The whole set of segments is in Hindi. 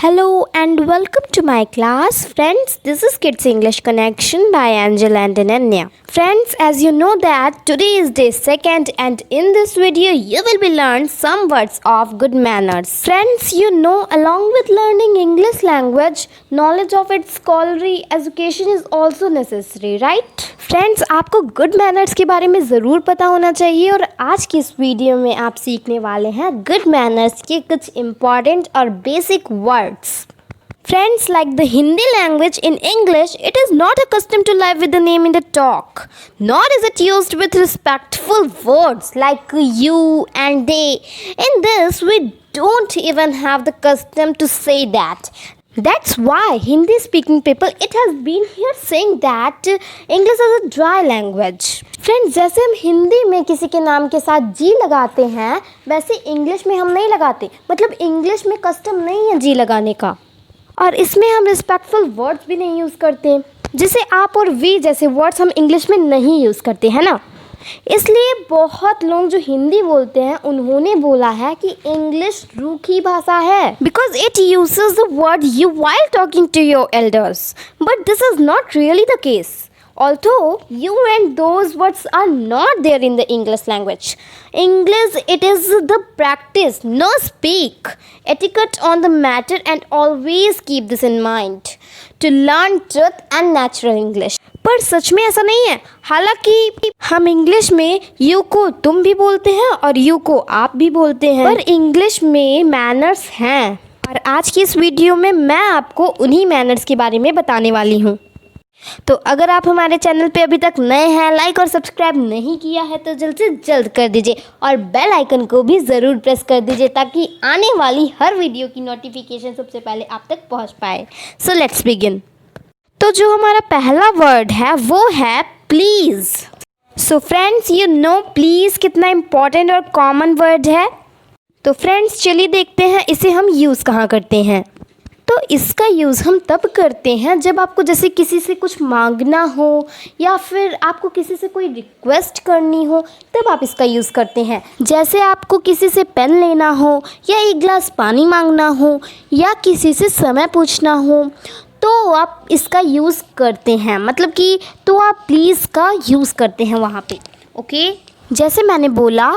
Hello and welcome to my class. Friends, this is Kids English Connection by Angel and Ananya. Friends, as you know that today is day 2nd and in this video you will be learn some words of good manners. Friends, you know along with learning English language, knowledge of its scholarly education is also necessary, right? Friends, आपको गुड मैनर्स के बारे में ज़रूर पता होना चाहिए और आज की इस वीडियो में आप सीखने वाले हैं गुड मैनर्स के कुछ इम्पॉर्टेंट और basic words. Friends, like the Hindi language in English, it is not accustomed to live with the name in the talk, nor is it used with respectful words like you and they. In this, we don't even have the custom to say that. That's why Hindi speaking people, it has been here saying that English is a dry language. Friends, जैसे हम हिंदी में किसी के नाम के साथ जी लगाते हैं वैसे इंग्लिश में हम नहीं लगाते. मतलब इंग्लिश में कस्टम नहीं है जी लगाने का और इसमें हम रिस्पेक्टफुल वर्ड्स भी नहीं यूज़ करते, जिसे आप और वी जैसे वर्ड्स हम इंग्लिश में नहीं यूज़ करते हैं ना. इसलिए बहुत लोग जो हिंदी बोलते हैं उन्होंने बोला है कि इंग्लिश रूखी भाषा है because it uses the word you while talking to your elders, but this is not really the case. Although you and those words are not there in the English language. English, it is the practice, no speak. Etiquette on the matter and always keep this in mind. To learn truth and natural English. पर सच में ऐसा नहीं है. हालांकि हम इंग्लिश में यू को तुम भी बोलते हैं और यू को आप भी बोलते हैं, पर इंग्लिश में मैनर्स हैं. और आज की इस वीडियो में मैं आपको उन्हीं मैनर्स के बारे में बताने वाली हूँ. तो अगर आप हमारे चैनल पे अभी तक नए हैं, लाइक और सब्सक्राइब नहीं किया है तो जल्द से जल्द कर दीजिए और बेल आइकन को भी ज़रूर प्रेस कर दीजिए ताकि आने वाली हर वीडियो की नोटिफिकेशन सबसे पहले आप तक पहुंच पाए. So let's begin. तो जो हमारा पहला वर्ड है वो है please. So friends, you know please कितना इम्पॉर्टेंट और कॉमन वर्ड है. तो फ्रेंड्स चलिए देखते हैं इसे हम यूज़ कहाँ करते हैं. तो इसका यूज़ हम तब करते हैं जब आपको जैसे किसी से कुछ मांगना हो या फिर आपको किसी से कोई रिक्वेस्ट करनी हो, तब आप इसका यूज़ करते हैं. जैसे आपको किसी से पेन लेना हो या एक गिलास पानी मांगना हो या किसी से समय पूछना हो तो आप इसका यूज़ करते हैं. मतलब कि तो आप प्लीज़ का यूज़ करते हैं वहाँ पे. ओके, जैसे मैंने बोला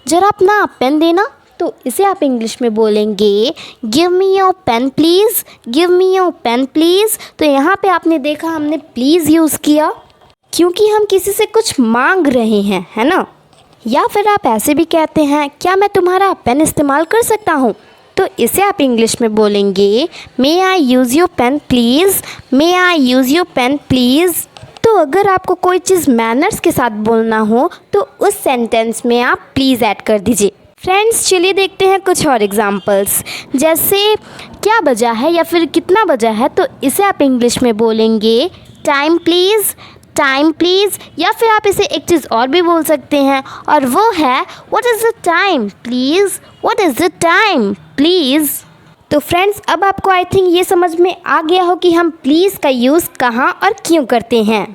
ज़रा अपना पेन देना, तो इसे आप इंग्लिश में बोलेंगे give me your pen please, give me your pen please. तो यहाँ पे आपने देखा हमने प्लीज़ यूज़ किया क्योंकि हम किसी से कुछ मांग रहे हैं, है ना. या फिर आप ऐसे भी कहते हैं क्या मैं तुम्हारा पेन इस्तेमाल कर सकता हूँ, तो इसे आप इंग्लिश में बोलेंगे may I use your pen please, may I use your pen please. तो अगर आपको कोई चीज़ मैनर्स के साथ बोलना हो तो उस सेंटेंस में आप प्लीज़ ऐड कर दीजिए. फ्रेंड्स चलिए देखते हैं कुछ और एग्जांपल्स. जैसे क्या बजा है या फिर कितना बजा है, तो इसे आप इंग्लिश में बोलेंगे टाइम प्लीज़, टाइम प्लीज़. या फिर आप इसे एक चीज़ और भी बोल सकते हैं और वो है what is the time please, what is the time please. तो फ्रेंड्स अब आपको आई थिंक ये समझ में आ गया हो कि हम प्लीज़ का यूज़ कहाँ और क्यों करते हैं.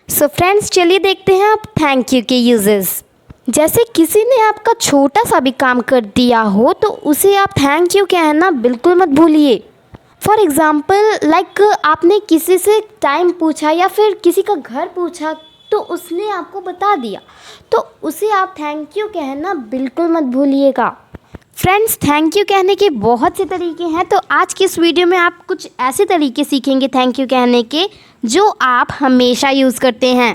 सो फ्रेंड्स चलिए देखते हैं अब थैंक यू के यूजेस. जैसे किसी ने आपका छोटा सा भी काम कर दिया हो तो उसे आप थैंक यू कहना बिल्कुल मत भूलिए. फॉर एग्ज़ाम्पल लाइक आपने किसी से टाइम पूछा या फिर किसी का घर पूछा तो उसने आपको बता दिया, तो उसे आप थैंक यू कहना बिल्कुल मत भूलिएगा. फ्रेंड्स थैंक यू कहने के बहुत से तरीके हैं, तो आज की इस वीडियो में आप कुछ ऐसे तरीके सीखेंगे थैंक यू कहने के जो आप हमेशा यूज़ करते हैं.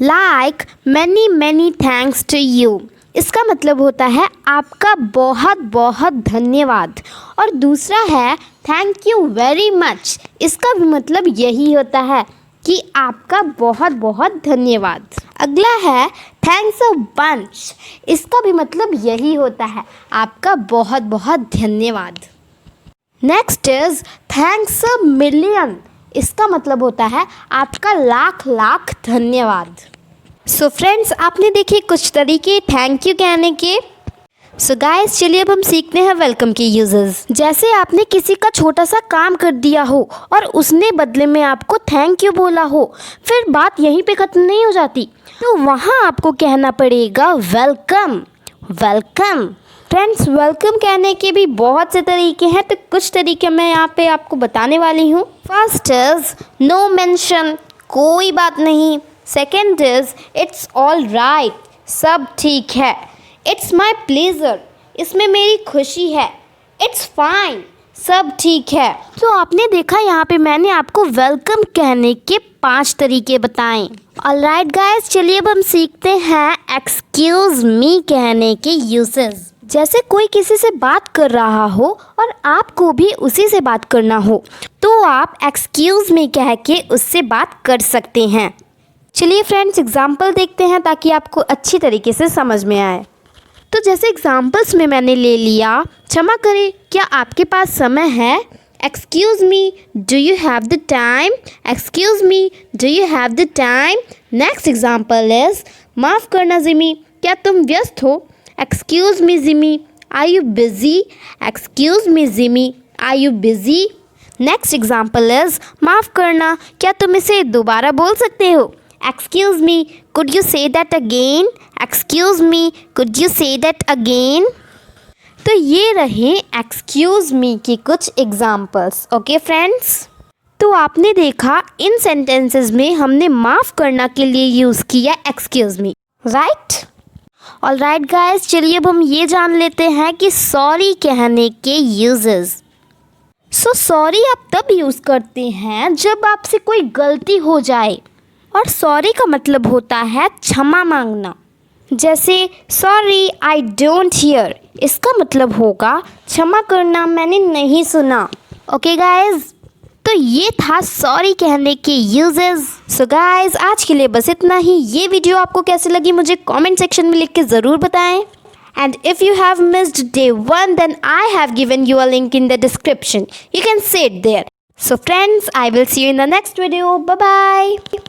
Like many many thanks to you. इसका मतलब होता है आपका बहुत बहुत धन्यवाद. और दूसरा है थैंक यू वेरी मच. इसका भी मतलब यही होता है कि आपका बहुत बहुत धन्यवाद. अगला है थैंक्स अ बंच. इसका भी मतलब यही होता है आपका बहुत बहुत धन्यवाद. Next is thanks a million. इसका मतलब होता है आपका लाख लाख धन्यवाद. सो फ्रेंड्स आपने देखे कुछ तरीके थैंक यू कहने के. सो गाइस चलिए अब हम सीखते हैं वेलकम के यूजेस. जैसे आपने किसी का छोटा सा काम कर दिया हो और उसने बदले में आपको थैंक यू बोला हो, फिर बात यहीं पे ख़त्म नहीं हो जाती, तो वहाँ आपको कहना पड़ेगा वेलकम, वेलकम, फ्रेंड्स वेलकम कहने के भी बहुत से तरीके हैं, तो कुछ तरीके मैं यहाँ पे आपको बताने वाली हूँ। फर्स्ट इज नो मेंशन, कोई बात नहीं। Second is it's all right, सब ठीक है। इट्स माई प्लेजर, इसमें मेरी खुशी है। इट्स फाइन, सब ठीक है। तो आपने देखा यहाँ पे मैंने आपको वेलकम कहने के 5 तरीके बताएं। ऑलराइट गाइस, चलिए अब हम सीखते हैं एक्सक्यूज़ मी कहने के यूजेस। जैसे कोई किसी से बात कर रहा हो और आपको भी उसी से बात करना हो, तो आप एक्सक्यूज़ मी कह के उससे बात कर सकते हैं। चलिए फ्रेंड्स एग्जाम्पल देखते हैं ताकि आपको अच्छी तरीके से समझ में आए। तो जैसे एग्जाम्पल्स में मैंने ले लिया, क्षमा करें क्या आपके पास समय है? Excuse me, do you have the time? Excuse me, do you have the time? Next example is माफ़ करना जिमी, क्या तुम व्यस्त हो? Excuse me Jimmy, are you busy? Excuse me Jimmy, are you busy? Next example is माफ़ करना, क्या तुम इसे दोबारा बोल सकते हो? Excuse me, could you say that again? Excuse me, could you say that again? तो ये रहे excuse me की कुछ examples, okay friends? तो आपने देखा इन sentences में हमने माफ़ करना के लिए यूज़ किया excuse me, right? Alright guys, चलिए अब हम ये जान लेते हैं कि sorry कहने के uses. So sorry आप तब यूज़ करते हैं जब आपसे कोई गलती हो जाए, और सॉरी का मतलब होता है क्षमा मांगना। जैसे सॉरी आई डोंट हियर, इसका मतलब होगा क्षमा करना, मैंने नहीं सुना। ओके गाइज, तो ये था सॉरी कहने के यूजेस। सो गाइज आज के लिए बस इतना ही। ये वीडियो आपको कैसी लगी मुझे कमेंट सेक्शन में लिख के ज़रूर बताएं। And if you have missed day 1, then I have given you a link in the description. You can see it there. So friends, I will see you in the next video. Bye bye.